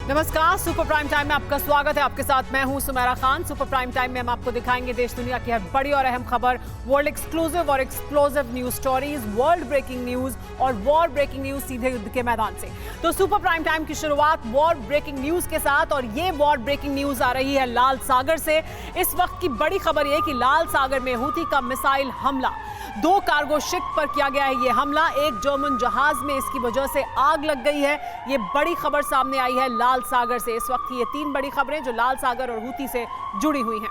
नमस्कार, super prime time में आपका स्वागत है। आपके साथ मैं हूं Sumera Khan. Super prime time में हम आपको दिखाएंगे देश दुनिया की हर बड़ी और अहम खबर, वर्ल्ड एक्सक्लूसिव और explosive news stories, world breaking news और वॉर ब्रेकिंग न्यूज सीधे युद्ध के मैदान से। तो सुपर प्राइम टाइम की शुरुआत वॉर ब्रेकिंग न्यूज के साथ, और ये वॉर ब्रेकिंग न्यूज आ रही है लाल सागर से। इस वक्त की बड़ी खबर यह कि लाल सागर में हूथी का मिसाइल हमला, 2 कार्गो शिप पर किया गया है ये हमला। एक जर्मन जहाज में इसकी वजह से आग लग गई है। ये बड़ी खबर सामने आई है लाल सागर से। इस वक्त की ये 3 बड़ी खबरें जो लाल सागर और हूथी से जुड़ी हुई हैं।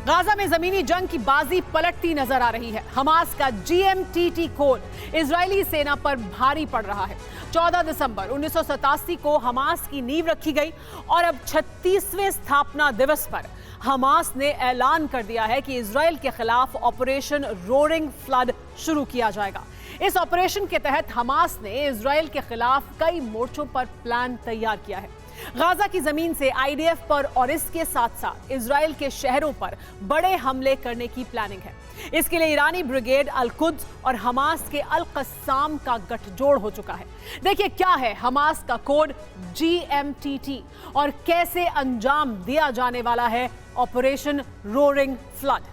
गाजा में जमीनी जंग की बाजी पलटती नजर आ रही है। हमास का GMTT कोड इजरायली सेना पर भारी पड़ रहा है। 14 दिसंबर 1987 को हमास की नींव रखी गई और अब 36वें स्थापना दिवस पर हमास ने ऐलान कर दिया है कि इजरायल के खिलाफ ऑपरेशन रोरिंग फ्लड शुरू किया जाएगा। इस ऑपरेशन के तहत हमास ने इजरायल के खिलाफ कई मोर्चों पर प्लान तैयार किया है। गाजा की जमीन से IDF पर और इसके साथ साथ इजरायल के शहरों पर बड़े हमले करने की प्लानिंग है। इसके लिए ईरानी ब्रिगेड अल-कुद्स और हमास के अल-कस्साम का गठजोड़ हो चुका है। देखिए क्या है हमास का कोड GMTT और कैसे अंजाम दिया जाने वाला है ऑपरेशन रोरिंग फ्लड।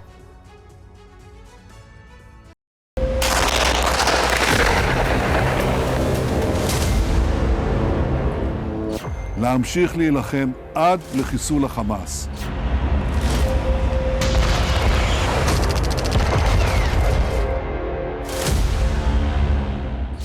להמשיך להילחם עד לחיסול החמאס.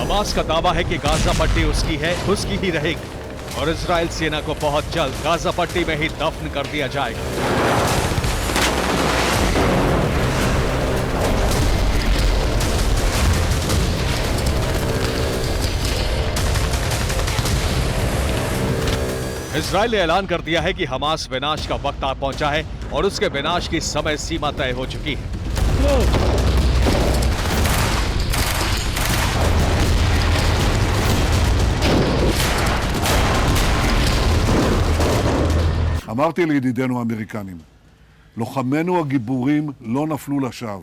हमास का दावा है कि गाजा पट्टी उसकी है, उसकी ही रहेगी और इजरायल सेना को बहुत जल्द गाजा पट्टी में ही दफन कर दिया जाएगा। इजरायल ने ऐलान कर दिया है कि हमास विनाश का वक्त आ पहुंचा है और उसके विनाश की समय सीमा तय हो चुकी है। אמרתי לידידינו האמריקנים, לוחמינו הגיבורים לא נפלו לשווא,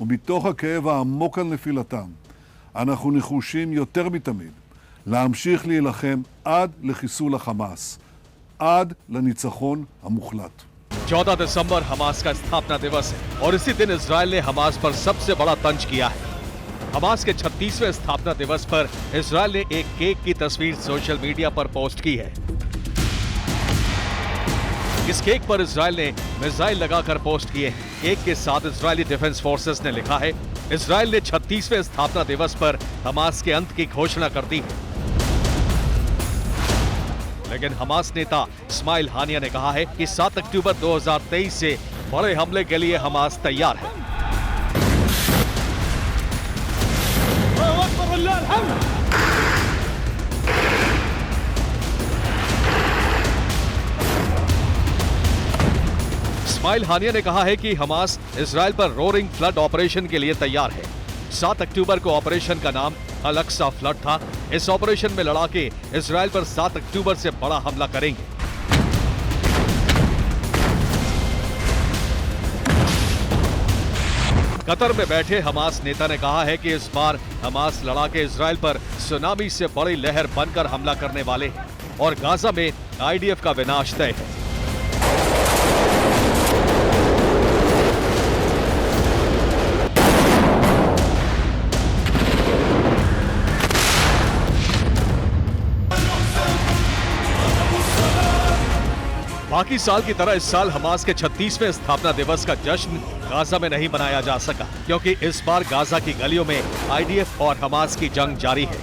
ומתוך הכאב העמוק על נפילתם, אנחנו נחושים יותר מתמיד להמשיך להילחם עד לחיסול החמאס, עד לניצחון המוחלט. 14 दिसंबर हमास का स्थापना दिवस है और इसी दिन इजरायल ने हमास पर सबसे बड़ा तंज किया है। हमास के 36वें स्थापना दिवस पर इजरायल ने एक केक की तस्वीर सोशल मीडिया पर पोस्ट की है। इस केक पर इजरायल ने मिसाइल लगाकर पोस्ट किए हैं। केक के साथ इजरायली डिफेंस फोर्सेस ने लिखा है, इजरायल ने 36वें स्थापना दिवस पर हमास के अंत की घोषणा कर दी है। लेकिन हमास नेता इस्माइल हानिया ने कहा है कि 7 अक्टूबर 2023 से बड़े हमले के लिए हमास तैयार है। इस्माइल हानिया ने कहा है कि हमास इजरायल पर रोरिंग फ्लड ऑपरेशन के लिए तैयार है। 7 अक्टूबर को ऑपरेशन का नाम अल-अक्सा फ्लड था। इस ऑपरेशन में लड़ाके इजरायल पर 7 अक्टूबर से बड़ा हमला करेंगे। कतर में बैठे हमास नेता ने कहा है कि इस बार हमास लड़ाके इजरायल पर सुनामी से बड़ी लहर बनकर हमला करने वाले हैं और गाजा में IDF का विनाश तय है। बाकी साल की तरह इस साल हमास के 36वें स्थापना दिवस का जश्न गाजा में नहीं मनाया जा सका, क्योंकि इस बार गाजा की गलियों में IDF और हमास की जंग जारी है।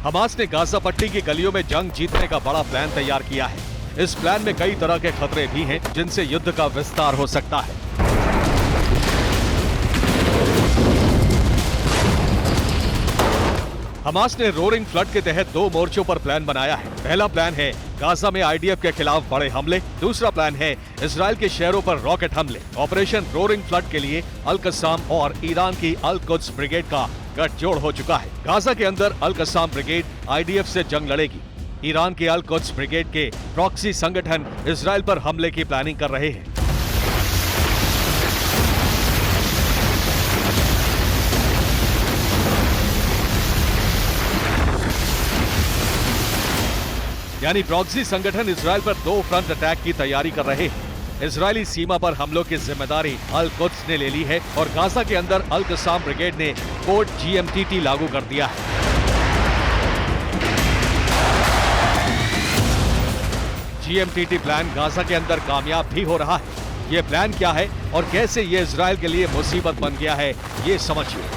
हमास ने गाजा पट्टी की गलियों में जंग जीतने का बड़ा प्लान तैयार किया है। इस प्लान में कई तरह के खतरे भी हैं जिनसे युद्ध का विस्तार हो सकता है। हमास ने रोरिंग फ्लड के तहत 2 मोर्चों पर प्लान बनाया है। पहला प्लान है गाजा में आईडीएफ के खिलाफ बड़े हमले। दूसरा प्लान है इजराइल के शहरों पर रॉकेट हमले। ऑपरेशन रोरिंग फ्लड के लिए अल कस्साम और ईरान की अल कुद्स ब्रिगेड का गठजोड़ हो चुका है। गाजा के अंदर अल कस्साम ब्रिगेड आईडीएफ से जंग लड़ेगी। ईरान के अल कुद्स ब्रिगेड के प्रॉक्सी संगठन इजराइल पर हमले की प्लानिंग कर रहे हैं। यानी प्रॉक्सी संगठन इजराइल पर 2 फ्रंट अटैक की तैयारी कर रहे हैं। इजरायली सीमा पर हमलों की जिम्मेदारी अल कुद्स ने ले ली है और गाजा के अंदर अल कस्साम ब्रिगेड ने कोड GMTT लागू कर दिया है। GMTT प्लान गाजा के अंदर कामयाब भी हो रहा है। ये प्लान क्या है और कैसे ये इजराइल के लिए मुसीबत बन गया है, ये समझिए।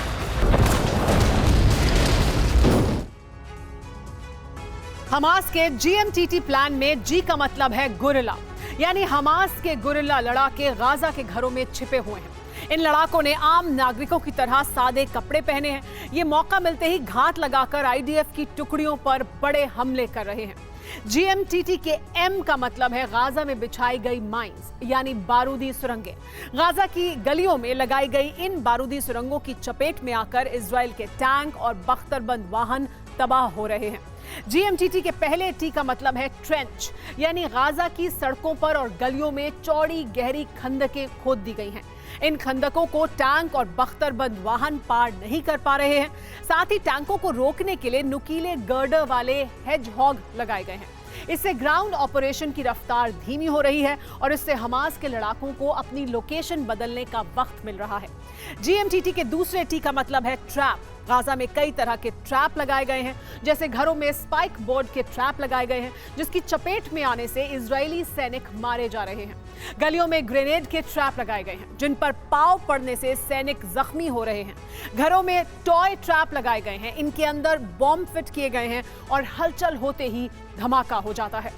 हमास के GMTT प्लान में जी का मतलब है गुरिल्ला, यानी हमास के गुरिल्ला लड़ाके गाजा के घरों में छिपे हुए हैं। इन लड़ाकों ने आम नागरिकों की तरह सादे कपड़े पहने हैं। ये मौका मिलते ही घात लगाकर आईडीएफ की टुकड़ियों पर बड़े हमले कर रहे हैं। GMTT के M का मतलब है गाजा में बिछाई गई माइंस, यानी बारूदी सुरंगें। गाजा की गलियों में लगाई गई इन बारूदी सुरंगों की चपेट में आकर इजराइल के टैंक और बख्तरबंद वाहन तबाह हो रहे हैं। GMTT के पहले T का मतलब है ट्रेंच, यानी गाजा की सड़कों पर और गलियों में चौड़ी गहरी खंदकें खोद दी गई हैं। इन खंदकों को टैंक और बख्तरबंद वाहन पार नहीं कर पा रहे हैं। साथ ही टैंकों को रोकने के लिए नुकीले गर्डर वाले हेजहॉग लगाए गए हैं। इससे ग्राउंड ऑपरेशन की रफ्तार धीमी हो रही है और इससे हमास के लड़ाकों को अपनी लोकेशन बदलने का वक्त मिल रहा है। GMTT के दूसरे T का मतलब है ट्रैप। गाजा में कई तरह के ट्रैप लगाए गए हैं, जैसे घरों में स्पाइक बोर्ड के ट्रैप लगाए गए हैं, जिसकी चपेट में आने से इजरायली सैनिक मारे जा रहे हैं। गलियों में ग्रेनेड के ट्रैप लगाए गए हैं, जिन पर पाव पड़ने से सैनिक जख्मी हो रहे हैं। घरों में टॉय ट्रैप लगाए गए हैं, इनके अंदर बॉम्ब फिट किए गए हैं और हलचल होते ही धमाका हो जाता है।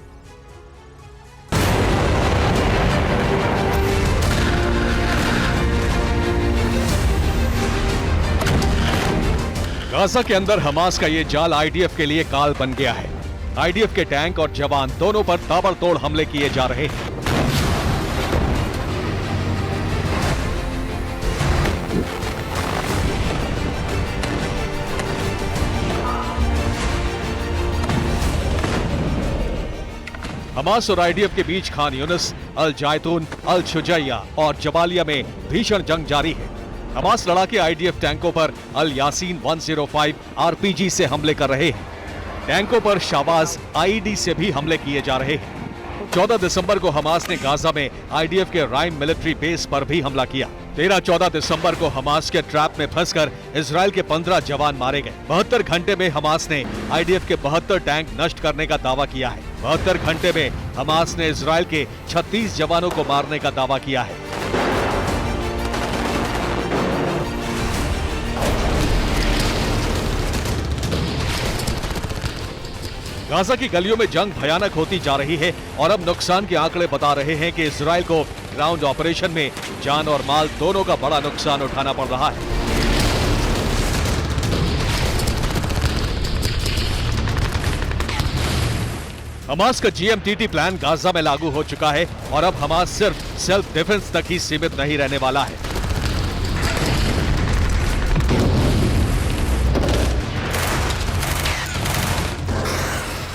गाजा के अंदर हमास का ये जाल आईडीएफ के लिए काल बन गया है। आईडीएफ के टैंक और जवान दोनों पर ताबड़तोड़ हमले किए जा रहे हैं। हमास और आईडीएफ के बीच खान यूनिस, अल जायतून, अल शुजैया और जबालिया में भीषण जंग जारी है। हमास लड़ाके आईडीएफ टैंकों पर अल यासीन 105 RPG से हमले कर रहे हैं। टैंकों पर शाबाज IED से भी हमले किए जा रहे हैं। 14 दिसंबर को हमास ने गाजा में आईडीएफ के राइम मिलिट्री बेस पर भी हमला किया। 13-14 दिसंबर को हमास के ट्रैप में फंसकर इजराइल के 15 जवान मारे गए। 72 घंटे में हमास ने आईडीएफ के 72 टैंक नष्ट करने का दावा किया है। 72 घंटे में हमास ने इजराइल के 36 जवानों को मारने का दावा किया है। गाजा की गलियों में जंग भयानक होती जा रही है और अब नुकसान के आंकड़े बता रहे हैं कि इजराइल को ग्राउंड ऑपरेशन में जान और माल दोनों का बड़ा नुकसान उठाना पड़ रहा है। हमास का GMTT प्लान गाजा में लागू हो चुका है और अब हमास सिर्फ सेल्फ डिफेंस तक ही सीमित नहीं रहने वाला है।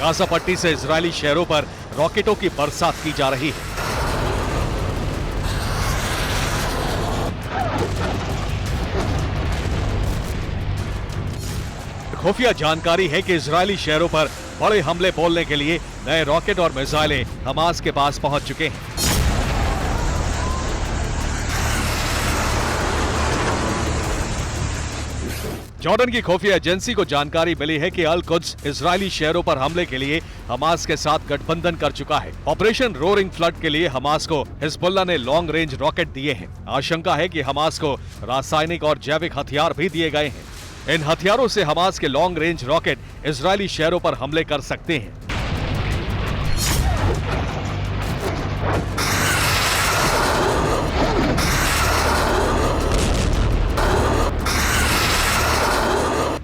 गाजा पट्टी से इजरायली शहरों पर रॉकेटों की बरसात की जा रही है। खुफिया जानकारी है कि इजरायली शहरों पर बड़े हमले बोलने के लिए नए रॉकेट और मिसाइलें हमास के पास पहुंच चुके हैं। जॉर्डन की खुफिया एजेंसी को जानकारी मिली है कि अल कुद्स इजरायली शहरों पर हमले के लिए हमास के साथ गठबंधन कर चुका है। ऑपरेशन रोरिंग फ्लड के लिए हमास को हिजबुल्लाह ने लॉन्ग रेंज रॉकेट दिए हैं। आशंका है कि हमास को रासायनिक और जैविक हथियार भी दिए गए हैं। इन हथियारों से हमास के लॉन्ग रेंज रॉकेट इजरायली शहरों पर हमले कर सकते हैं।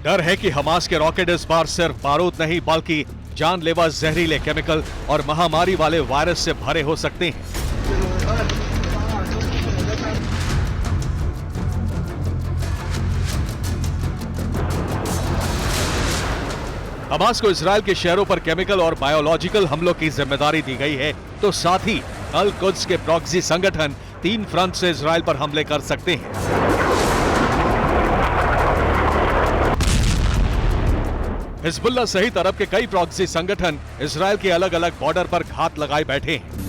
डर है कि हमास के रॉकेट इस बार सिर्फ बारूद नहीं बल्कि जानलेवा जहरीले केमिकल और महामारी वाले वायरस से भरे हो सकते हैं। हमास को इजरायल के शहरों पर केमिकल और बायोलॉजिकल हमलों की जिम्मेदारी दी गई है, तो साथ ही अल कुद्स के प्रॉक्सी संगठन 3 फ्रंट से इजरायल पर हमले कर सकते हैं। हिजबुल्लाह सहित अरब के कई प्रॉक्सी संगठन इजरायल के अलग अलग बॉर्डर पर घात लगाए बैठे हैं।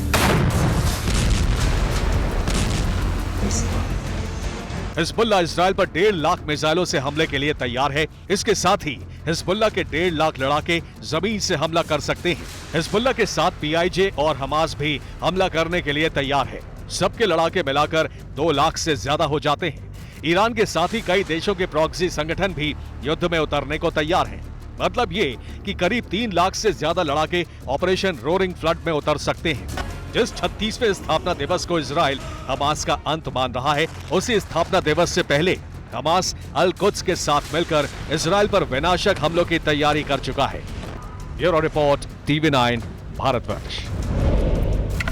हिजबुल्लाह इजरायल पर 1.5 लाख मिसाइलों से हमले के लिए तैयार है। इसके साथ ही हिजबुल्लाह के 1.5 लाख लड़ाके जमीन से हमला कर सकते हैं। हिजबुल्लाह के साथ पीआईजे और हमास भी हमला करने के लिए तैयार है। सबके लड़ाके मिलाकर 2 लाख से ज्यादा हो जाते हैं। ईरान के साथ ही कई देशों के प्रॉक्सी संगठन भी युद्ध में उतरने को तैयार हैं। मतलब ये कि करीब 3 लाख से ज्यादा लड़ाके ऑपरेशन रोरिंग फ्लड में उतर सकते हैं। जिस 36वें स्थापना दिवस को इजराइल हमास का अंत मान रहा है, उसी स्थापना दिवस से पहले हमास अल कुद्स के साथ मिलकर इजराइल पर विनाशक हमलों की तैयारी कर चुका है। Bureau report, TV9 Bharatvarsh.